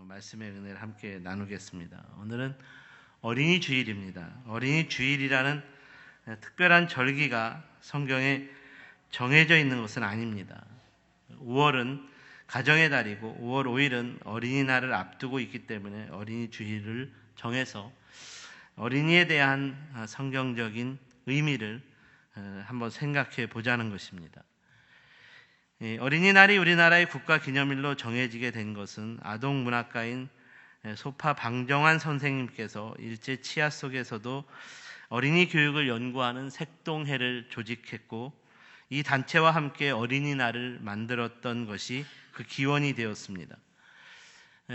말씀의 은혜를 함께 나누겠습니다. 오늘은 어린이 주일입니다. 어린이 주일이라는 특별한 절기가 성경에 정해져 있는 것은 아닙니다. 5월은 가정의 달이고 5월 5일은 어린이날을 앞두고 있기 때문에 어린이 주일을 정해서 어린이에 대한 성경적인 의미를 한번 생각해 보자는 것입니다. 어린이날이 우리나라의 국가기념일로 정해지게 된 것은 아동문학가인 소파 방정환 선생님께서 일제 치하 속에서도 어린이 교육을 연구하는 색동회를 조직했고 이 단체와 함께 어린이날을 만들었던 것이 그 기원이 되었습니다.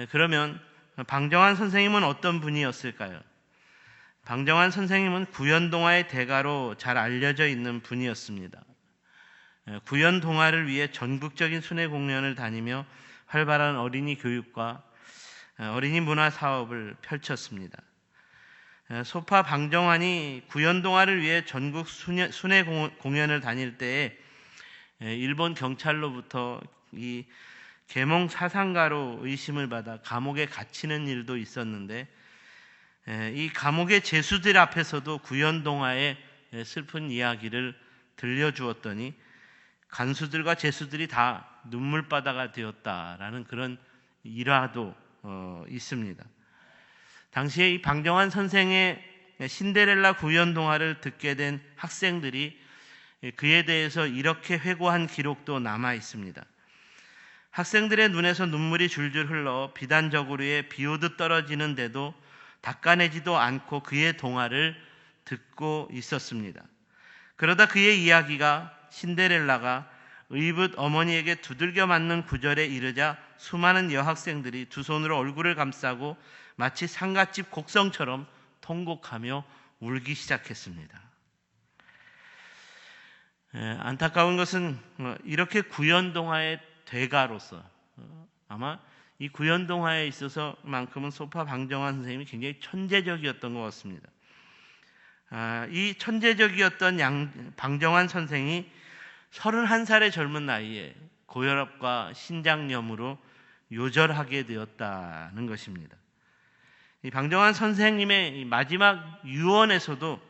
그러면 방정환 선생님은 어떤 분이었을까요? 방정환 선생님은 구연동화의 대가로 잘 알려져 있는 분이었습니다. 구연동화를 위해 전국적인 순회 공연을 다니며 활발한 어린이 교육과 어린이 문화 사업을 펼쳤습니다. 소파 방정환이 구연동화를 위해 전국 순회 공연을 다닐 때에 일본 경찰로부터 이 계몽 사상가로 의심을 받아 감옥에 갇히는 일도 있었는데 이 감옥의 죄수들 앞에서도 구연동화의 슬픈 이야기를 들려주었더니 간수들과 죄수들이 다 눈물바다가 되었다라는 그런 일화도 있습니다. 당시에 이 방정환 선생의 신데렐라 구연동화를 듣게 된 학생들이 그에 대해서 이렇게 회고한 기록도 남아 있습니다. 학생들의 눈에서 눈물이 줄줄 흘러 비단저고리에 비오듯 떨어지는데도 닦아내지도 않고 그의 동화를 듣고 있었습니다. 그러다 그의 이야기가 신데렐라가 의붓 어머니에게 두들겨 맞는 구절에 이르자 수많은 여학생들이 두 손으로 얼굴을 감싸고 마치 상갓집 곡성처럼 통곡하며 울기 시작했습니다. 안타까운 것은 이렇게 구연동화의 대가로서 아마 이 구연동화에 있어서만큼은 소파 방정환 선생님이 굉장히 천재적이었던 것 같습니다. 이 천재적이었던 방정환 선생이 31살의 젊은 나이에 고혈압과 신장염으로 요절하게 되었다는 것입니다. 이 방정환 선생님의 마지막 유언에서도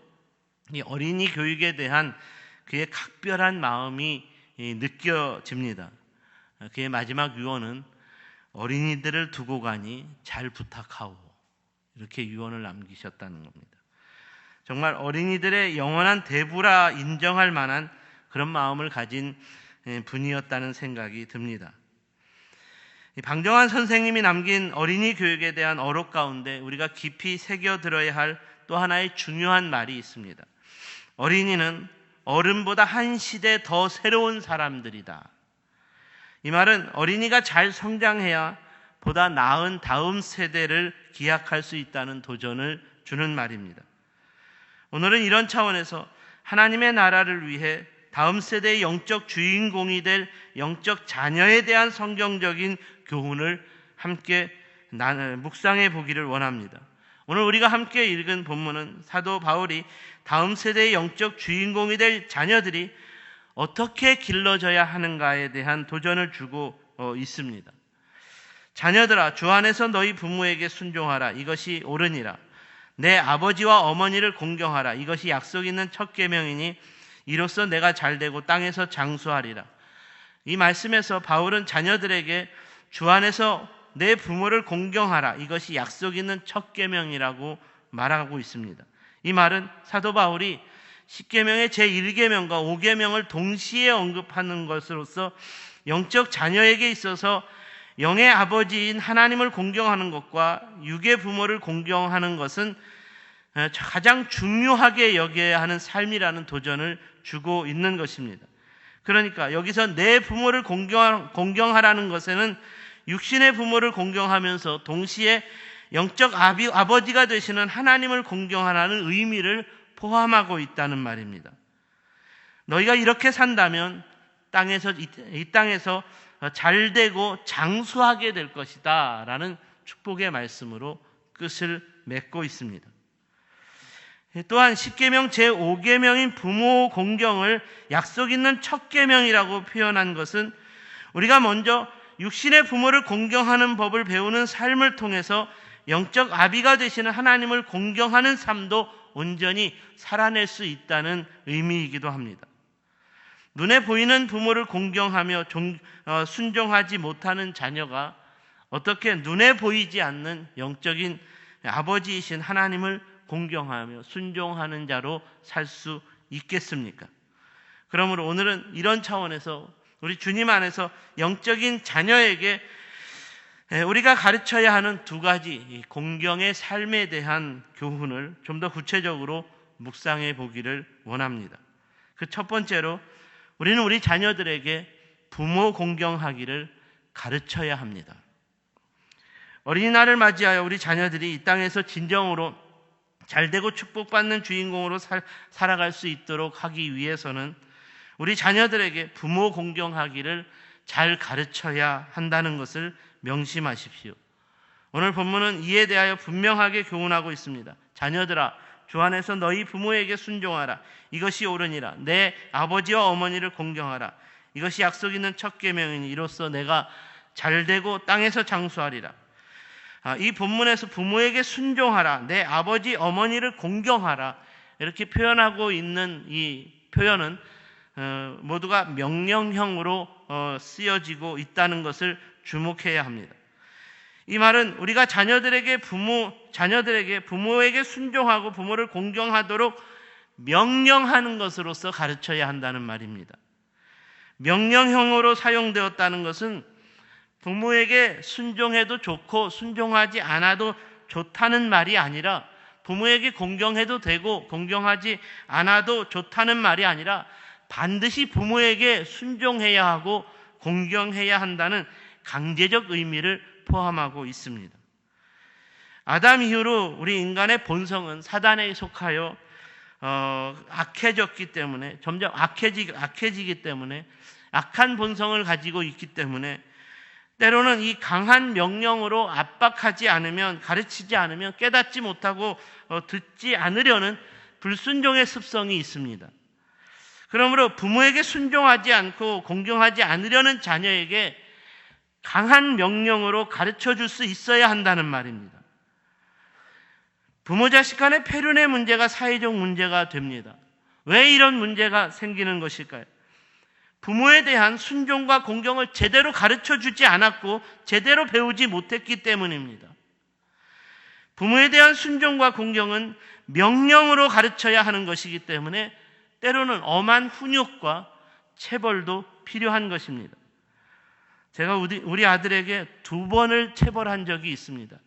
이 어린이 교육에 대한 그의 각별한 마음이 느껴집니다. 그의 마지막 유언은 어린이들을 두고 가니 잘 부탁하오, 이렇게 유언을 남기셨다는 겁니다. 정말 어린이들의 영원한 대부라 인정할 만한 그런 마음을 가진 분이었다는 생각이 듭니다. 방정환 선생님이 남긴 어린이 교육에 대한 어록 가운데 우리가 깊이 새겨들어야 할 또 하나의 중요한 말이 있습니다. 어린이는 어른보다 한 시대 더 새로운 사람들이다. 이 말은 어린이가 잘 성장해야 보다 나은 다음 세대를 기약할 수 있다는 도전을 주는 말입니다. 오늘은 이런 차원에서 하나님의 나라를 위해 다음 세대의 영적 주인공이 될 영적 자녀에 대한 성경적인 교훈을 함께 묵상해 보기를 원합니다. 오늘 우리가 함께 읽은 본문은 사도 바울이 다음 세대의 영적 주인공이 될 자녀들이 어떻게 길러져야 하는가에 대한 도전을 주고 있습니다. 자녀들아, 주 안에서 너희 부모에게 순종하라. 이것이 옳으니라. 내 아버지와 어머니를 공경하라. 이것이 약속 있는 첫 계명이니 이로써 내가 잘되고 땅에서 장수하리라. 이 말씀에서 바울은 자녀들에게 주 안에서 내 부모를 공경하라. 이것이 약속 있는 첫 계명이라고 말하고 있습니다. 이 말은 사도 바울이 10계명의 제1계명과 5계명을 동시에 언급하는 것으로서 영적 자녀에게 있어서 영의 아버지인 하나님을 공경하는 것과 육의 부모를 공경하는 것은 가장 중요하게 여겨야 하는 삶이라는 도전을 주고 있는 것입니다. 그러니까 여기서 내 부모를 공경하라는 것에는 육신의 부모를 공경하면서 동시에 영적 아버지가 되시는 하나님을 공경하라는 의미를 포함하고 있다는 말입니다. 너희가 이렇게 산다면 이 땅에서 잘되고 장수하게 될 것이다 라는 축복의 말씀으로 끝을 맺고 있습니다. 또한 10계명 제5계명인 부모 공경을 약속 있는 첫 계명이라고 표현한 것은 우리가 먼저 육신의 부모를 공경하는 법을 배우는 삶을 통해서 영적 아비가 되시는 하나님을 공경하는 삶도 온전히 살아낼 수 있다는 의미이기도 합니다. 눈에 보이는 부모를 공경하며 순종하지 못하는 자녀가 어떻게 눈에 보이지 않는 영적인 아버지이신 하나님을 공경하며 순종하는 자로 살 수 있겠습니까? 그러므로 오늘은 이런 차원에서 우리 주님 안에서 영적인 자녀에게 우리가 가르쳐야 하는 두 가지 공경의 삶에 대한 교훈을 좀 더 구체적으로 묵상해 보기를 원합니다. 그 첫 번째로 우리는 우리 자녀들에게 부모 공경하기를 가르쳐야 합니다. 어린이날을 맞이하여 우리 자녀들이 이 땅에서 진정으로 잘되고 축복받는 주인공으로 살아갈 수 있도록 하기 위해서는 우리 자녀들에게 부모 공경하기를 잘 가르쳐야 한다는 것을 명심하십시오. 오늘 본문은 이에 대하여 분명하게 교훈하고 있습니다. 자녀들아, 주 안에서 너희 부모에게 순종하라. 이것이 옳으니라. 내 아버지와 어머니를 공경하라. 이것이 약속 있는 첫 계명이니 이로써 내가 잘되고 땅에서 장수하리라. 이 본문에서 부모에게 순종하라, 내 아버지 어머니를 공경하라, 이렇게 표현하고 있는 이 표현은 모두가 명령형으로 쓰여지고 있다는 것을 주목해야 합니다. 이 말은 우리가 자녀들에게 부모에게 순종하고 부모를 공경하도록 명령하는 것으로서 가르쳐야 한다는 말입니다. 명령형으로 사용되었다는 것은 부모에게 순종해도 좋고 순종하지 않아도 좋다는 말이 아니라, 부모에게 공경해도 되고 공경하지 않아도 좋다는 말이 아니라 반드시 부모에게 순종해야 하고 공경해야 한다는 강제적 의미를 포함하고 있습니다. 아담 이후로 우리 인간의 본성은 사단에 속하여 악해졌기 때문에, 점점 악해지기 때문에, 악한 본성을 가지고 있기 때문에 때로는 이 강한 명령으로 압박하지 않으면, 가르치지 않으면, 깨닫지 못하고 듣지 않으려는 불순종의 습성이 있습니다. 그러므로 부모에게 순종하지 않고 공경하지 않으려는 자녀에게 강한 명령으로 가르쳐 줄 수 있어야 한다는 말입니다. 부모 자식 간의 폐륜의 문제가 사회적 문제가 됩니다. 왜 이런 문제가 생기는 것일까요? 부모에 대한 순종과 공경을 제대로 가르쳐 주지 않았고 제대로 배우지 못했기 때문입니다. 부모에 대한 순종과 공경은 명령으로 가르쳐야 하는 것이기 때문에 때로는 엄한 훈육과 체벌도 필요한 것입니다. 제가 우리 아들에게 2번을 체벌한 적이 있습니다.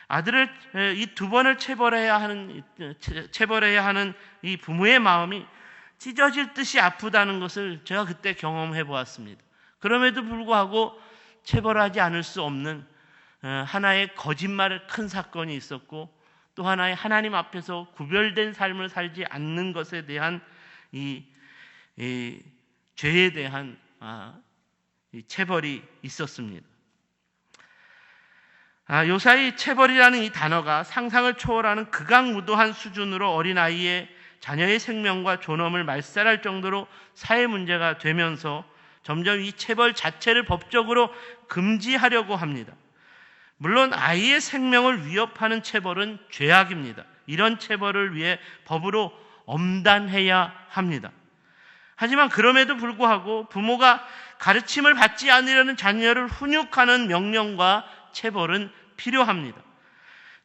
아들을 이 2번을 체벌해야 하는 이 부모의 마음이 찢어질 듯이 아프다는 것을 제가 그때 경험해 보았습니다. 그럼에도 불구하고 체벌하지 않을 수 없는 하나의 거짓말의 큰 사건이 있었고, 또 하나의 하나님 앞에서 구별된 삶을 살지 않는 것에 대한 이 죄에 대한 이 체벌이 있었습니다. 요사이 체벌이라는 이 단어가 상상을 초월하는 극악무도한 수준으로 어린아이의 자녀의 생명과 존엄을 말살할 정도로 사회 문제가 되면서 점점 이 체벌 자체를 법적으로 금지하려고 합니다. 물론 아이의 생명을 위협하는 체벌은 죄악입니다. 이런 체벌을 위해 법으로 엄단해야 합니다. 하지만 그럼에도 불구하고 부모가 가르침을 받지 않으려는 자녀를 훈육하는 명령과 체벌은 필요합니다.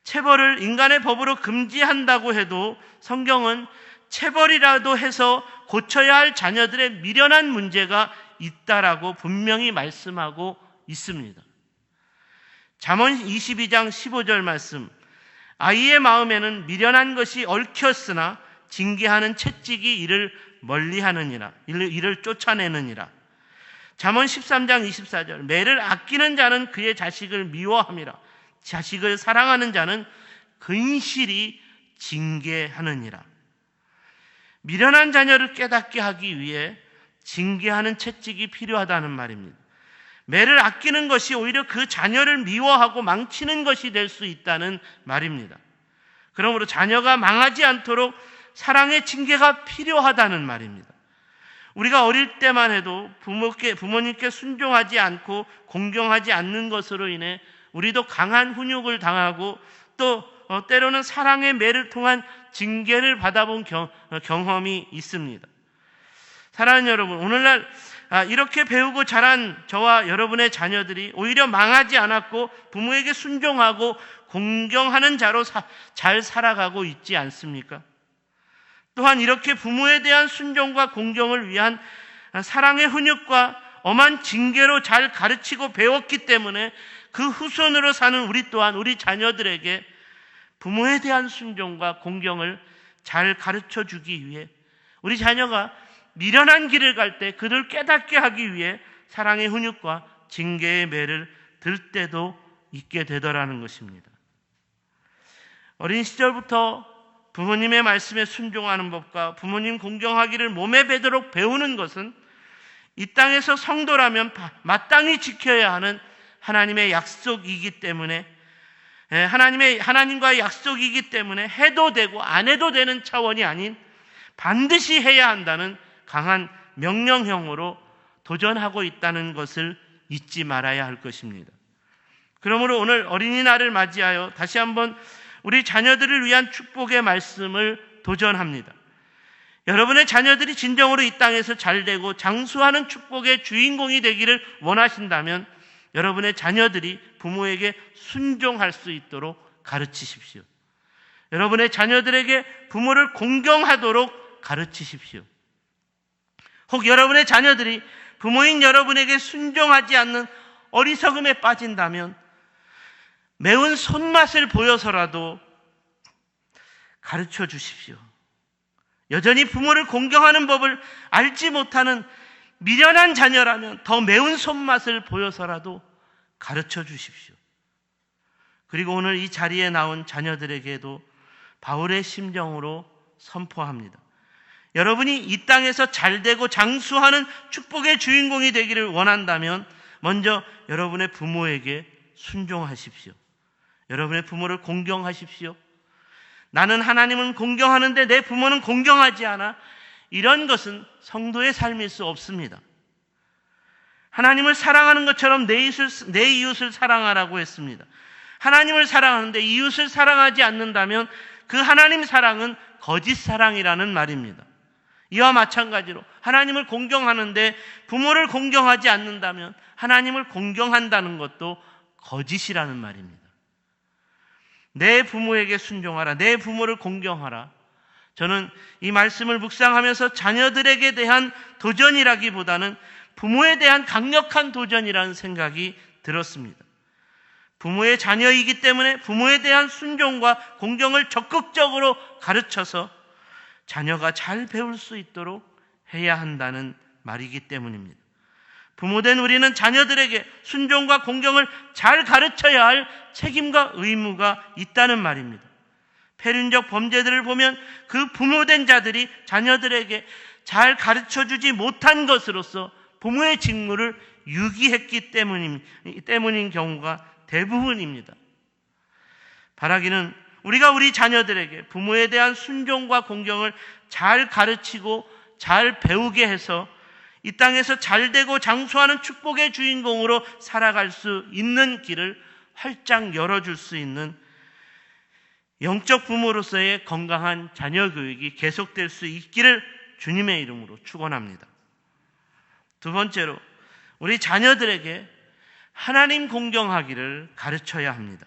체벌을 인간의 법으로 금지한다고 해도 성경은 체벌이라도 해서 고쳐야 할 자녀들의 미련한 문제가 있다라고 분명히 말씀하고 있습니다. 잠언 22장 15절 말씀, 아이의 마음에는 미련한 것이 얽혔으나 징계하는 채찍이 이를 멀리하느니라, 이를 쫓아내느니라. 잠언 13장 24절, 매를 아끼는 자는 그의 자식을 미워함이라, 자식을 사랑하는 자는 근실히 징계하느니라. 미련한 자녀를 깨닫게 하기 위해 징계하는 채찍이 필요하다는 말입니다. 매를 아끼는 것이 오히려 그 자녀를 미워하고 망치는 것이 될 수 있다는 말입니다. 그러므로 자녀가 망하지 않도록 사랑의 징계가 필요하다는 말입니다. 우리가 어릴 때만 해도 부모님께 순종하지 않고 공경하지 않는 것으로 인해 우리도 강한 훈육을 당하고 또 때로는 사랑의 매를 통한 징계를 받아본 경험이 있습니다. 사랑하는 여러분, 오늘날 이렇게 배우고 자란 저와 여러분의 자녀들이 오히려 망하지 않았고 부모에게 순종하고 공경하는 자로 잘 살아가고 있지 않습니까? 또한 이렇게 부모에 대한 순종과 공경을 위한 사랑의 훈육과 엄한 징계로 잘 가르치고 배웠기 때문에 그 후손으로 사는 우리 또한 우리 자녀들에게 부모에 대한 순종과 공경을 잘 가르쳐 주기 위해 우리 자녀가 미련한 길을 갈 때 그를 깨닫게 하기 위해 사랑의 훈육과 징계의 매를 들 때도 있게 되더라는 것입니다. 어린 시절부터 부모님의 말씀에 순종하는 법과 부모님 공경하기를 몸에 배도록 배우는 것은 이 땅에서 성도라면 마땅히 지켜야 하는 하나님의 약속이기 때문에 하나님과의 약속이기 때문에 해도 되고 안 해도 되는 차원이 아닌 반드시 해야 한다는 강한 명령형으로 도전하고 있다는 것을 잊지 말아야 할 것입니다. 그러므로 오늘 어린이날을 맞이하여 다시 한번 우리 자녀들을 위한 축복의 말씀을 도전합니다. 여러분의 자녀들이 진정으로 이 땅에서 잘되고 장수하는 축복의 주인공이 되기를 원하신다면 여러분의 자녀들이 부모에게 순종할 수 있도록 가르치십시오. 여러분의 자녀들에게 부모를 공경하도록 가르치십시오. 혹 여러분의 자녀들이 부모인 여러분에게 순종하지 않는 어리석음에 빠진다면 매운 손맛을 보여서라도 가르쳐 주십시오. 여전히 부모를 공경하는 법을 알지 못하는 미련한 자녀라면 더 매운 손맛을 보여서라도 가르쳐 주십시오. 그리고 오늘 이 자리에 나온 자녀들에게도 바울의 심정으로 선포합니다. 여러분이 이 땅에서 잘되고 장수하는 축복의 주인공이 되기를 원한다면 먼저 여러분의 부모에게 순종하십시오. 여러분의 부모를 공경하십시오. 나는 하나님은 공경하는데 내 부모는 공경하지 않아. 이런 것은 성도의 삶일 수 없습니다. 하나님을 사랑하는 것처럼 내 이웃을 사랑하라고 했습니다. 하나님을 사랑하는데 이웃을 사랑하지 않는다면 그 하나님 사랑은 거짓 사랑이라는 말입니다. 이와 마찬가지로 하나님을 공경하는데 부모를 공경하지 않는다면 하나님을 공경한다는 것도 거짓이라는 말입니다. 내 부모에게 순종하라. 내 부모를 공경하라. 저는 이 말씀을 묵상하면서 자녀들에게 대한 도전이라기보다는 부모에 대한 강력한 도전이라는 생각이 들었습니다. 부모의 자녀이기 때문에 부모에 대한 순종과 공경을 적극적으로 가르쳐서 자녀가 잘 배울 수 있도록 해야 한다는 말이기 때문입니다. 부모된 우리는 자녀들에게 순종과 공경을 잘 가르쳐야 할 책임과 의무가 있다는 말입니다. 폐륜적 범죄들을 보면 그 부모된 자들이 자녀들에게 잘 가르쳐주지 못한 것으로서 부모의 직무를 유기했기 때문인 경우가 대부분입니다. 바라기는 우리가 우리 자녀들에게 부모에 대한 순종과 공경을 잘 가르치고 잘 배우게 해서 이 땅에서 잘되고 장수하는 축복의 주인공으로 살아갈 수 있는 길을 활짝 열어줄 수 있는 영적 부모로서의 건강한 자녀 교육이 계속될 수 있기를 주님의 이름으로 축원합니다. 두 번째로 우리 자녀들에게 하나님 공경하기를 가르쳐야 합니다.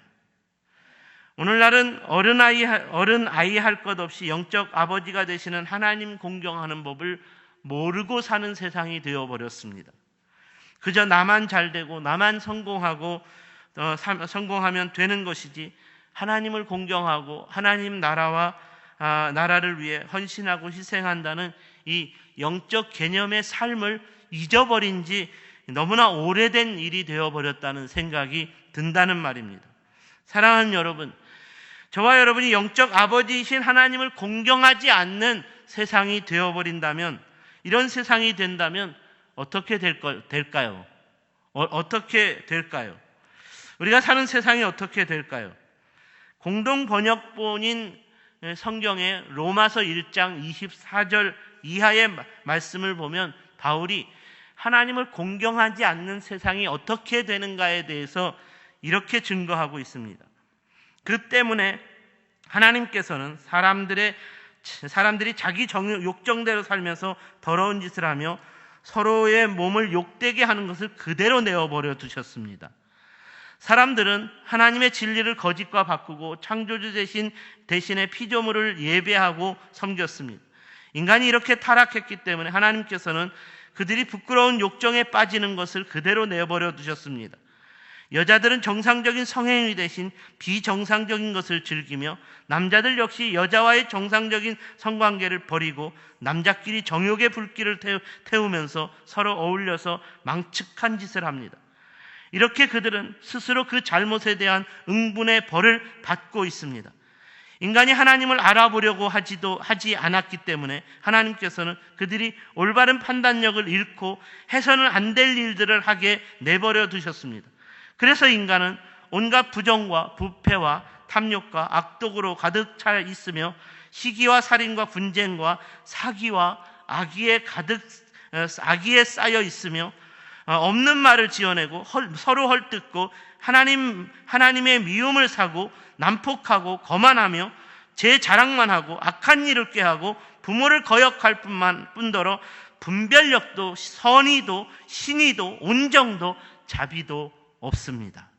오늘날은 어른아이 할 것 없이 영적 아버지가 되시는 하나님 공경하는 법을 모르고 사는 세상이 되어버렸습니다. 그저 나만 잘되고 나만 성공하면 되는 것이지 하나님을 공경하고 하나님 나라를 위해 헌신하고 희생한다는 이 영적 개념의 삶을 잊어버린 지 너무나 오래된 일이 되어버렸다는 생각이 든다는 말입니다. 사랑하는 여러분, 저와 여러분이 영적 아버지이신 하나님을 공경하지 않는 세상이 되어버린다면, 이런 세상이 된다면 어떻게 될까요? 어떻게 될까요? 우리가 사는 세상이 어떻게 될까요? 공동 번역본인 성경의 로마서 1장 24절 이하의 말씀을 보면 바울이 하나님을 공경하지 않는 세상이 어떻게 되는가에 대해서 이렇게 증거하고 있습니다. 그 때문에 하나님께서는 사람들이 자기 욕정대로 살면서 더러운 짓을 하며 서로의 몸을 욕되게 하는 것을 그대로 내어버려 두셨습니다. 사람들은 하나님의 진리를 거짓과 바꾸고 창조주 대신에 피조물을 예배하고 섬겼습니다. 인간이 이렇게 타락했기 때문에 하나님께서는 그들이 부끄러운 욕정에 빠지는 것을 그대로 내버려 두셨습니다. 여자들은 정상적인 성행위 대신 비정상적인 것을 즐기며 남자들 역시 여자와의 정상적인 성관계를 버리고 남자끼리 정욕의 불길을 태우면서 서로 어울려서 망측한 짓을 합니다. 이렇게 그들은 스스로 그 잘못에 대한 응분의 벌을 받고 있습니다. 인간이 하나님을 알아보려고 하지 않았기 때문에 하나님께서는 그들이 올바른 판단력을 잃고 해서는 안 될 일들을 하게 내버려 두셨습니다. 그래서 인간은 온갖 부정과 부패와 탐욕과 악독으로 가득 차 있으며 시기와 살인과 분쟁과 사기와 악의에 쌓여 있으며 없는 말을 지어내고 서로 헐뜯고 하나님의 미움을 사고 난폭하고 거만하며 제 자랑만 하고 악한 일을 꾀하고 부모를 거역할 뿐더러 분별력도 선의도 신의도 온정도 자비도 없습니다.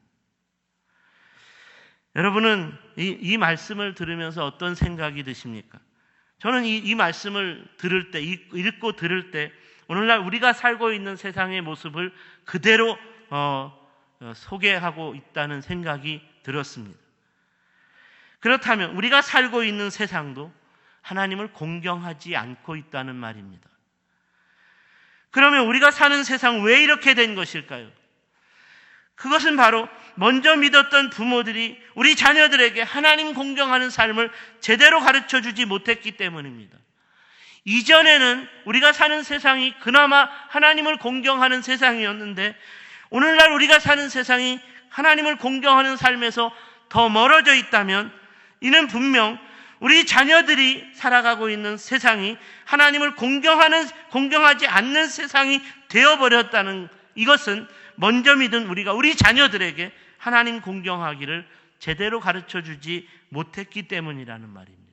여러분은 이 말씀을 들으면서 어떤 생각이 드십니까? 저는 이 말씀을 들을 때, 읽고 들을 때 오늘날 우리가 살고 있는 세상의 모습을 그대로 소개하고 있다는 생각이 들었습니다. 그렇다면 우리가 살고 있는 세상도 하나님을 공경하지 않고 있다는 말입니다. 그러면 우리가 사는 세상 왜 이렇게 된 것일까요? 그것은 바로 먼저 믿었던 부모들이 우리 자녀들에게 하나님 공경하는 삶을 제대로 가르쳐주지 못했기 때문입니다. 이전에는 우리가 사는 세상이 그나마 하나님을 공경하는 세상이었는데 오늘날 우리가 사는 세상이 하나님을 공경하는 삶에서 더 멀어져 있다면 이는 분명 우리 자녀들이 살아가고 있는 세상이 하나님을 공경하지 않는 세상이 되어버렸다는 이것은 먼저 믿은 우리 자녀들에게 하나님 공경하기를 제대로 가르쳐주지 못했기 때문이라는 말입니다.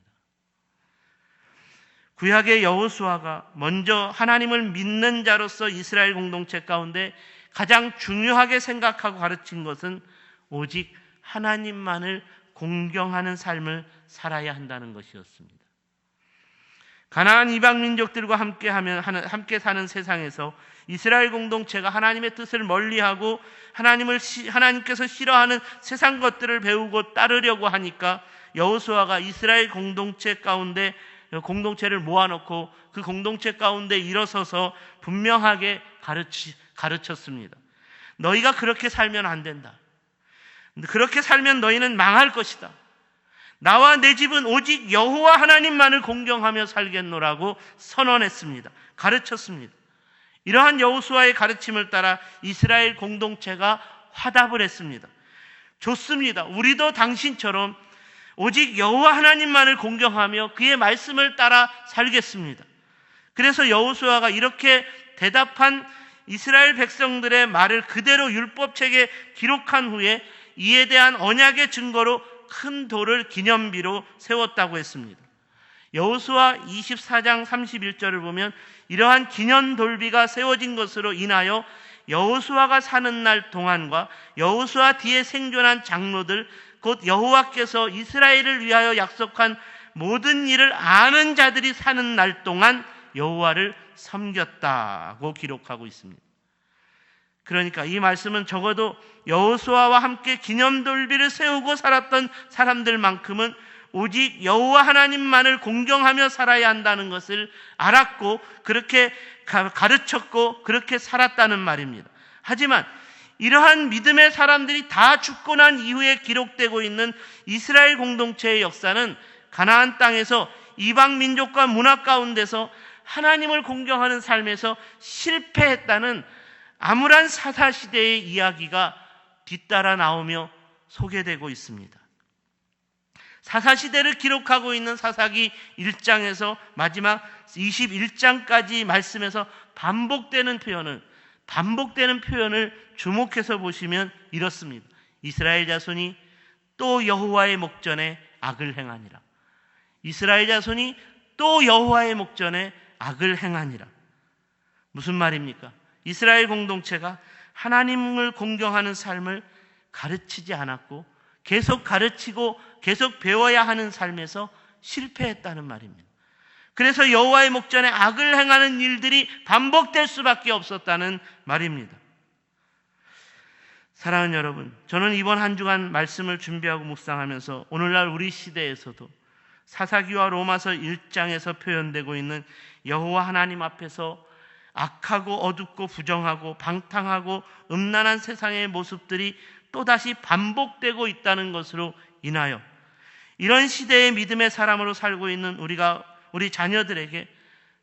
구약의 여호수아가 먼저 하나님을 믿는 자로서 이스라엘 공동체 가운데 가장 중요하게 생각하고 가르친 것은 오직 하나님만을 공경하는 삶을 살아야 한다는 것이었습니다. 가나안 이방 민족들과 함께 사는 세상에서 이스라엘 공동체가 하나님의 뜻을 멀리하고 하나님께서 싫어하는 세상 것들을 배우고 따르려고 하니까 여호수아가 이스라엘 공동체를 모아놓고 그 공동체 가운데 일어서서 분명하게 가르쳤습니다. 너희가 그렇게 살면 안 된다. 그렇게 살면 너희는 망할 것이다. 나와 내 집은 오직 여호와 하나님만을 공경하며 살겠노라고 선언했습니다. 가르쳤습니다. 이러한 여호수아의 가르침을 따라 이스라엘 공동체가 화답을 했습니다. 좋습니다. 우리도 당신처럼 오직 여호와 하나님만을 공경하며 그의 말씀을 따라 살겠습니다. 그래서 여호수아가 이렇게 대답한 이스라엘 백성들의 말을 그대로 율법책에 기록한 후에 이에 대한 언약의 증거로 큰 돌을 기념비로 세웠다고 했습니다. 여호수아 24장 31절을 보면 이러한 기념돌비가 세워진 것으로 인하여 여호수아가 사는 날 동안과 여호수아 뒤에 생존한 장로들 곧 여호와께서 이스라엘을 위하여 약속한 모든 일을 아는 자들이 사는 날 동안 여호와를 섬겼다고 기록하고 있습니다. 그러니까 이 말씀은 적어도 여호수아와 함께 기념돌비를 세우고 살았던 사람들만큼은 오직 여호와 하나님만을 공경하며 살아야 한다는 것을 알았고 그렇게 가르쳤고 그렇게 살았다는 말입니다. 하지만 이러한 믿음의 사람들이 다 죽고 난 이후에 기록되고 있는 이스라엘 공동체의 역사는 가나안 땅에서 이방 민족과 문화 가운데서 하나님을 공경하는 삶에서 실패했다는 암울한 사사시대의 이야기가 뒤따라 나오며 소개되고 있습니다. 사사시대를 기록하고 있는 사사기 1장에서 마지막 21장까지 말씀에서 반복되는 표현을 주목해서 보시면 이렇습니다. 이스라엘 자손이 또 여호와의 목전에 악을 행하니라. 이스라엘 자손이 또 여호와의 목전에 악을 행하니라. 무슨 말입니까? 이스라엘 공동체가 하나님을 공경하는 삶을 가르치지 않았고 계속 가르치고 계속 배워야 하는 삶에서 실패했다는 말입니다. 그래서 여호와의 목전에 악을 행하는 일들이 반복될 수밖에 없었다는 말입니다. 사랑하는 여러분, 저는 이번 한 주간 말씀을 준비하고 묵상하면서 오늘날 우리 시대에서도 사사기와 로마서 1장에서 표현되고 있는 여호와 하나님 앞에서 악하고 어둡고 부정하고 방탕하고 음란한 세상의 모습들이 또다시 반복되고 있다는 것으로 인하여 이런 시대의 믿음의 사람으로 살고 있는 우리 자녀들에게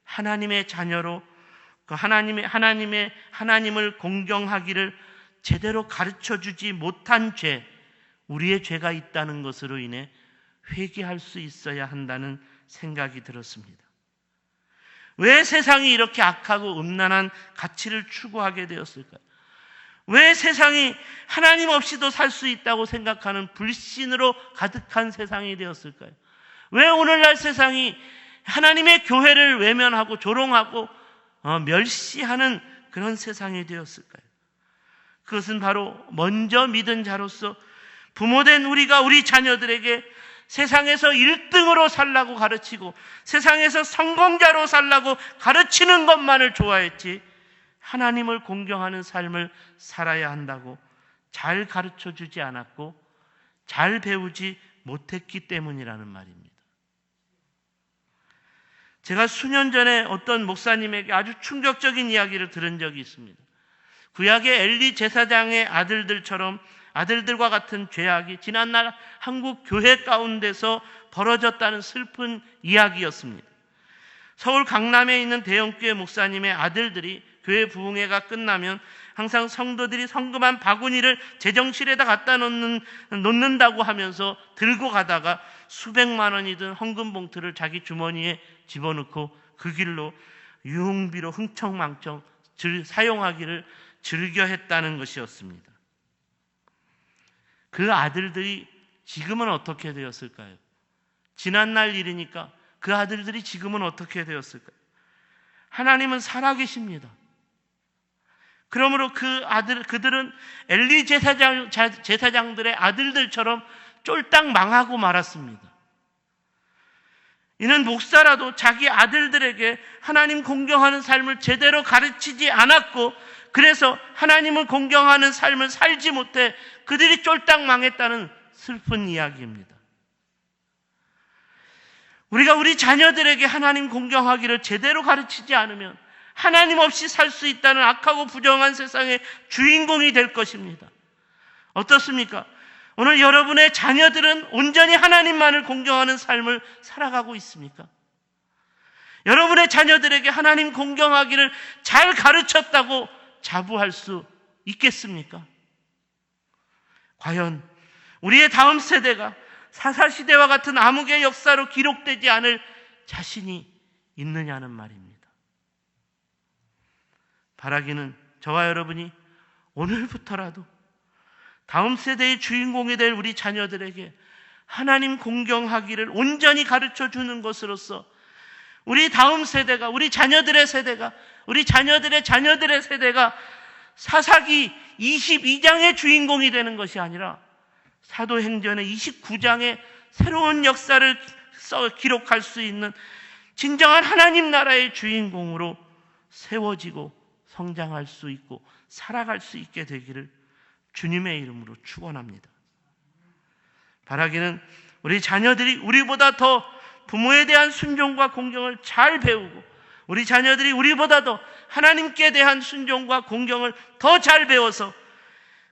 하나님의 자녀로 하나님을 공경하기를 제대로 가르쳐주지 못한 죄, 우리의 죄가 있다는 것으로 인해 회개할 수 있어야 한다는 생각이 들었습니다. 왜 세상이 이렇게 악하고 음란한 가치를 추구하게 되었을까요? 왜 세상이 하나님 없이도 살 수 있다고 생각하는 불신으로 가득한 세상이 되었을까요? 왜 오늘날 세상이 하나님의 교회를 외면하고 조롱하고 멸시하는 그런 세상이 되었을까요? 그것은 바로 먼저 믿은 자로서 부모된 우리가 우리 자녀들에게 세상에서 1등으로 살라고 가르치고 세상에서 성공자로 살라고 가르치는 것만을 좋아했지 하나님을 공경하는 삶을 살아야 한다고 잘 가르쳐주지 않았고 잘 배우지 못했기 때문이라는 말입니다. 제가 수년 전에 어떤 목사님에게 아주 충격적인 이야기를 들은 적이 있습니다. 구약의 엘리 제사장의 아들들과 같은 죄악이 지난날 한국 교회 가운데서 벌어졌다는 슬픈 이야기였습니다. 서울 강남에 있는 대형교회 목사님의 아들들이 교회 부흥회가 끝나면 항상 성도들이 성금한 바구니를 제정실에다 갖다 놓는다고 하면서 들고 가다가 수백만 원이 든 헌금 봉투를 자기 주머니에 집어넣고 그 길로 유흥비로 흥청망청 사용하기를 즐겨 했다는 것이었습니다. 그 아들들이 지금은 어떻게 되었을까요? 지난날 일이니까 그 아들들이 지금은 어떻게 되었을까요? 하나님은 살아계십니다. 그러므로 그들은 엘리 제사장들의 아들들처럼 쫄딱 망하고 말았습니다. 이는 목사라도 자기 아들들에게 하나님 공경하는 삶을 제대로 가르치지 않았고 그래서 하나님을 공경하는 삶을 살지 못해 그들이 쫄딱 망했다는 슬픈 이야기입니다. 우리가 우리 자녀들에게 하나님 공경하기를 제대로 가르치지 않으면 하나님 없이 살 수 있다는 악하고 부정한 세상의 주인공이 될 것입니다. 어떻습니까? 오늘 여러분의 자녀들은 온전히 하나님만을 공경하는 삶을 살아가고 있습니까? 여러분의 자녀들에게 하나님 공경하기를 잘 가르쳤다고 자부할 수 있겠습니까? 과연 우리의 다음 세대가 사사시대와 같은 암흑의 역사로 기록되지 않을 자신이 있느냐는 말입니다. 바라기는 저와 여러분이 오늘부터라도 다음 세대의 주인공이 될 우리 자녀들에게 하나님 공경하기를 온전히 가르쳐주는 것으로서 우리 다음 세대가, 우리 자녀들의 세대가, 우리 자녀들의 자녀들의 세대가 사사기 22장의 주인공이 되는 것이 아니라 사도행전의 29장의 새로운 역사를 기록할 수 있는 진정한 하나님 나라의 주인공으로 세워지고 성장할 수 있고 살아갈 수 있게 되기를 주님의 이름으로 축원합니다. 바라기는 우리 자녀들이 우리보다 더 부모에 대한 순종과 공경을 잘 배우고 우리 자녀들이 우리보다 더 하나님께 대한 순종과 공경을 더 잘 배워서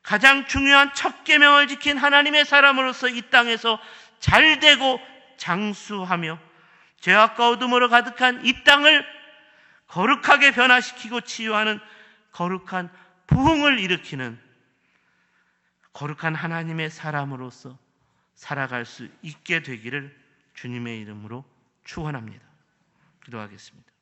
가장 중요한 첫 계명을 지킨 하나님의 사람으로서 이 땅에서 잘되고 장수하며 죄악과 어둠으로 가득한 이 땅을 거룩하게 변화시키고 치유하는 거룩한 부흥을 일으키는 거룩한 하나님의 사람으로서 살아갈 수 있게 되기를 주님의 이름으로 축원합니다. 기도하겠습니다.